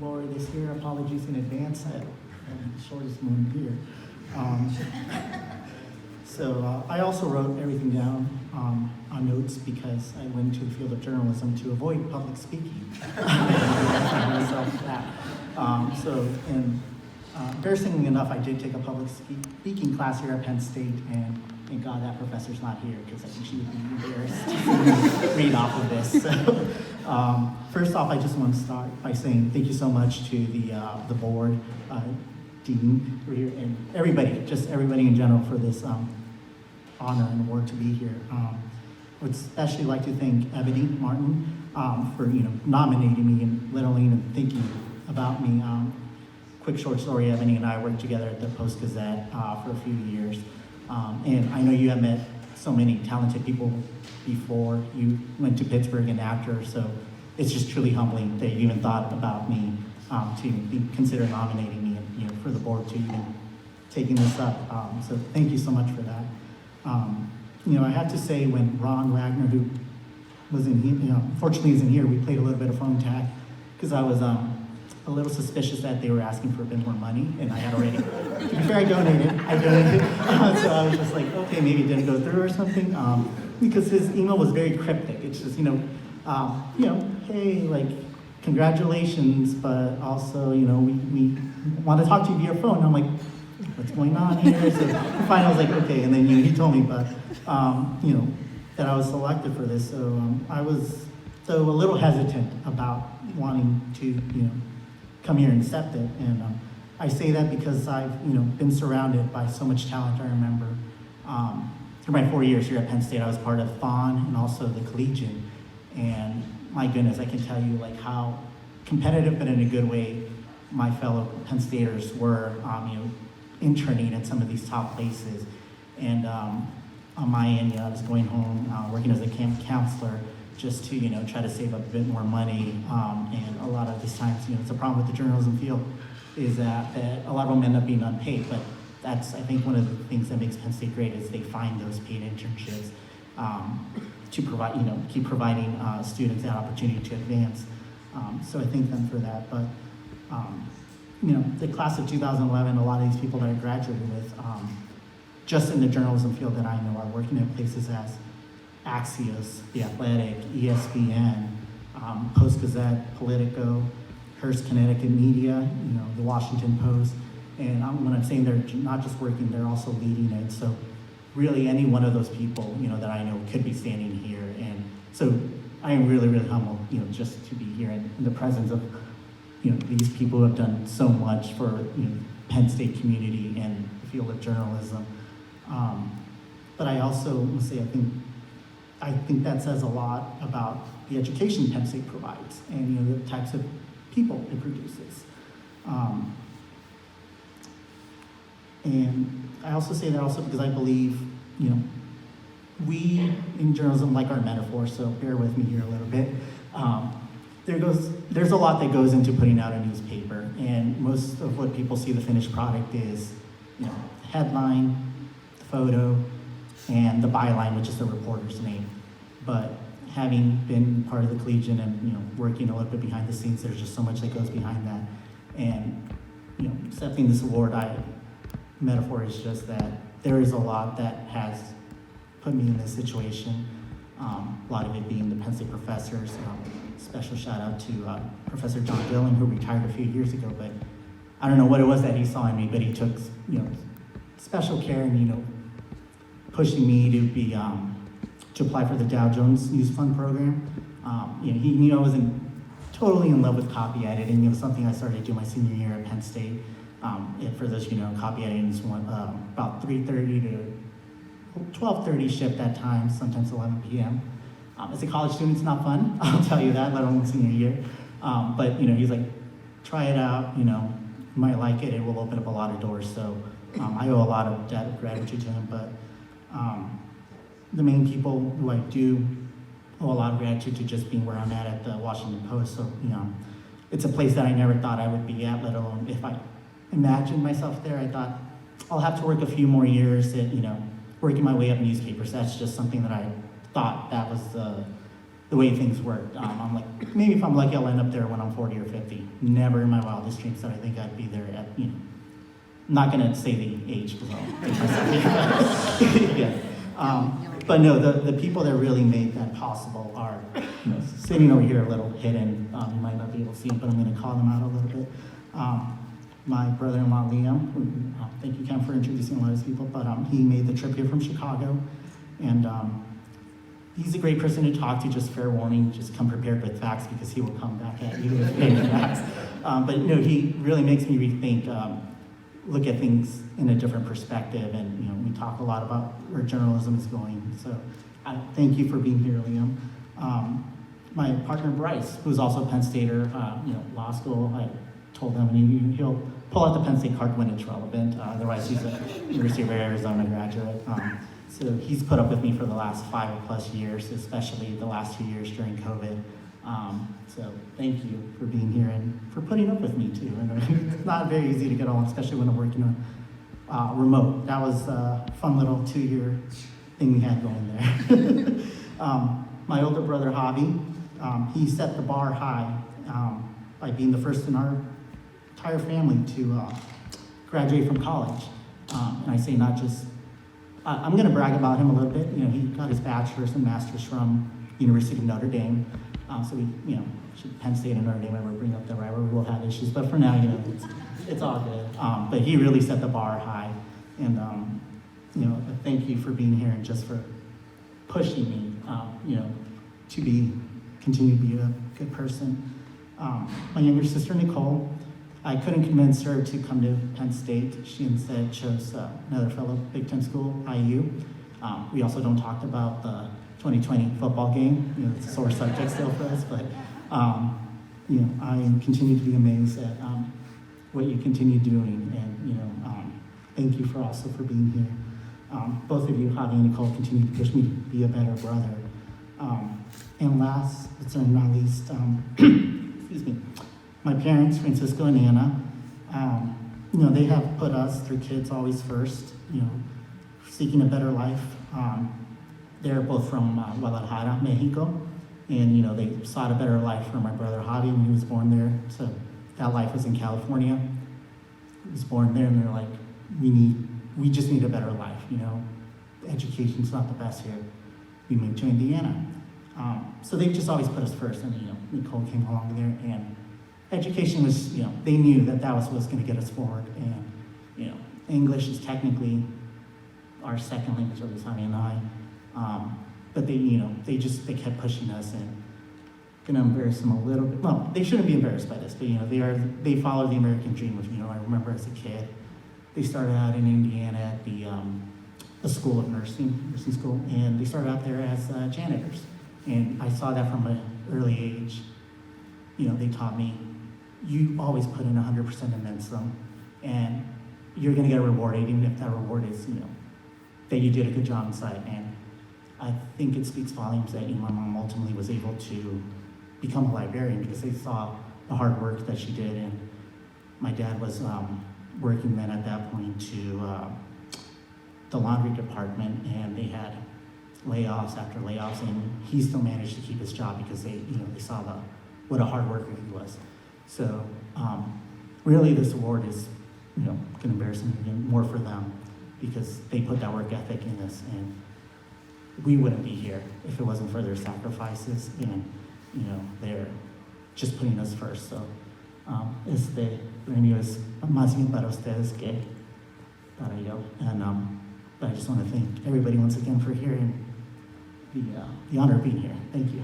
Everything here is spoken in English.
lower this here. Apologies in advance. I'm the shortest one here. So I also wrote everything down on notes because I went into the field of journalism to avoid public speaking. Embarrassingly enough, I did take a public speaking class here at Penn State, and thank God that professor's not here because I think she would be embarrassed to read off of this. So, first off, I just want to start by saying thank you so much to the board, Dean, and everybody, just everybody in general for this honor and award to be here. Would especially like to thank Ebony Martin for nominating me and let alone thinking about me. Quick short story: Ebony and I worked together at the Post-Gazette for a few years, and I know you have met so many talented people before. You went to Pittsburgh and after, so it's just truly humbling that you even thought about me to consider nominating me and for the board to even taking this up. So thank you so much for that. I have to say, when Ron Wagner, who was in here, unfortunately isn't here, we played a little bit of phone tag because I was a little suspicious that they were asking for a bit more money, and I had already, to be fair, I donated, so I was just like, okay, maybe it didn't go through or something, because his email was very cryptic. It's just, hey, like, congratulations, but also, we want to talk to you via phone. And I'm like, what's going on here? So finally I was like, okay, and then he told me, but that I was selected for this. So I was a little hesitant about wanting to come here and accept it. And I say that because I've been surrounded by so much talent. I remember through my 4 years here at Penn State, I was part of Fawn and also the Collegian. And my goodness, I can tell you like how competitive, but in a good way, my fellow Penn Staters were, interning at some of these top places. And on my end, I was going home, working as a camp counselor just to, try to save up a bit more money. And a lot of these times, it's a problem with the journalism field is that a lot of them end up being unpaid, but that's, I think, one of the things that makes Penn State great is they find those paid internships to provide, keep providing students that opportunity to advance. So I thank them for that. But the class of 2011, a lot of these people that I graduated with, just in the journalism field that I know, are working at places as Axios, The Athletic, ESPN, Post-Gazette, Politico, Hearst Connecticut Media, the Washington Post. And when I'm saying they're not just working, they're also leading it. So really any one of those people, that I know could be standing here. And so I am really, really humbled, just to be here in the presence of, these people who have done so much for, Penn State community and the field of journalism. But I also will say, I think that says a lot about the education Penn State provides and, the types of people it produces. And I also say that also because I believe, we in journalism like our metaphor, so bear with me here a little bit. There's a lot that goes into putting out a newspaper, and most of what people see the finished product is, the headline, the photo, and the byline, which is the reporter's name. But having been part of the Collegian and working a little bit behind the scenes, there's just so much that goes behind that. And accepting this award, metaphor is just that there is a lot that has put me in this situation. A lot of it being the Penn State professors. Special shout out to Professor John Dillon, who retired a few years ago, but I don't know what it was that he saw in me, but he took special care in pushing me to be to apply for the Dow Jones News Fund program. He knew I wasn't totally in love with copy editing. It was something I started doing my senior year at Penn State. And for those copy editing is about 3:30 to 12:30 shift at times, sometimes 11 p.m. As a college student, it's not fun, I'll tell you that, let alone senior year. But he's like, try it out, you might like it, it will open up a lot of doors. So I owe a lot of debt of gratitude to him, but the main people who I do owe a lot of gratitude to just being where I'm at the Washington Post. So, it's a place that I never thought I would be at, let alone if I imagined myself there, I thought I'll have to work a few more years at, working my way up newspapers. That's just something that I thought that was the way things worked. I'm like, maybe if I'm lucky, I'll end up there when I'm 40 or 50. Never in my wildest dreams did I think I'd be there at, I'm not gonna say the age because I'll take myself yeah. But no, the people that really made that possible are sitting over here a little hidden. You might not be able to see them, but I'm gonna call them out a little bit. My brother-in-law, Liam, who, thank you, Ken, for introducing a lot of these people, but he made the trip here from Chicago, and he's a great person to talk to, just fair warning, just come prepared with facts because he will come back at you with any facts. But he really makes me rethink, look at things in a different perspective, and we talk a lot about where journalism is going. So thank you for being here, Liam. My partner Bryce, who's also a Penn Stater, law school, I told him he'll pull out the Penn State card when it's relevant. Otherwise, he's a University of Arizona graduate. So he's put up with me for the last 5+ years, especially the last 2 years during COVID. So thank you for being here and for putting up with me too. And it's not very easy to get along, especially when I'm working on remote. That was a fun little 2-year thing we had going there. My older brother, Javi, he set the bar high by being the first in our entire family to graduate from college. And I say not just, I'm gonna brag about him a little bit. He got his bachelor's and master's from University of Notre Dame. So we, Penn State and Notre Dame ever bring up the rivalry, we'll have issues. But for now, it's all good. But he really set the bar high. And, thank you for being here and just for pushing me, to continue to be a good person. My younger sister, Nicole, I couldn't convince her to come to Penn State. She instead chose another fellow Big Ten school, IU. We also don't talk about the 2020 football game. It's a sore subject still for us, but I continue to be amazed at what you continue doing, and thank you for also for being here. Both of you, Javi and Nicole, continue to push me to be a better brother. And last, but certainly not least, excuse me, my parents, Francisco and Anna, they have put us, their kids, always first, seeking a better life. They're both from Guadalajara, Mexico, and they sought a better life for my brother Javi when he was born there. So that life was in California. He was born there, and they're like, we just need a better life. Education's not the best here. We moved to Indiana. So they just always put us first, and Nicole came along there, and education was, they knew that was what was going to get us forward, and English is technically our second language, at least Javi and I. But they kept pushing us, and gonna embarrass them a little bit. Well, they shouldn't be embarrassed by this, but they follow the American dream. Which I remember as a kid, they started out in Indiana at the School of Nursing school, and they started out there as janitors. And I saw that from an early age. They taught me, you always put in 100% and then some, and you're gonna get a reward, even if that reward is, that you did a good job inside. And I think it speaks volumes that my mom ultimately was able to become a librarian because they saw the hard work that she did. And my dad was working then at that point to the laundry department, and they had layoffs after layoffs, and he still managed to keep his job because they saw what a hard worker he was. So really this award is, gonna embarrass me again, more for them because they put that work ethic in this, and we wouldn't be here if it wasn't for their sacrifices, and they're just putting us first. So premio es más bien para ustedes que para yo. And but I just want to thank everybody once again for hearing the honor of being here. Thank you.